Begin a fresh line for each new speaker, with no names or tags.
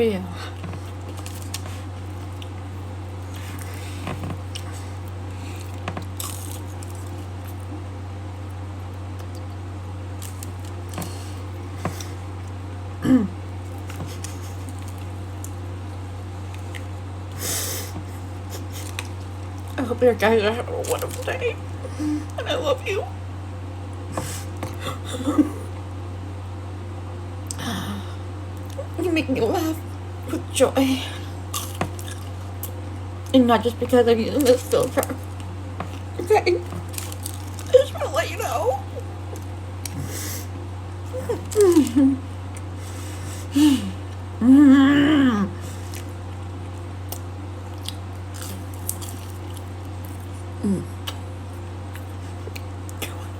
for you. I hope your guys are having a wonderful day. And I love you. You make me laugh with joy. And not just because I'm using this filter. Okay? I just want to let you know.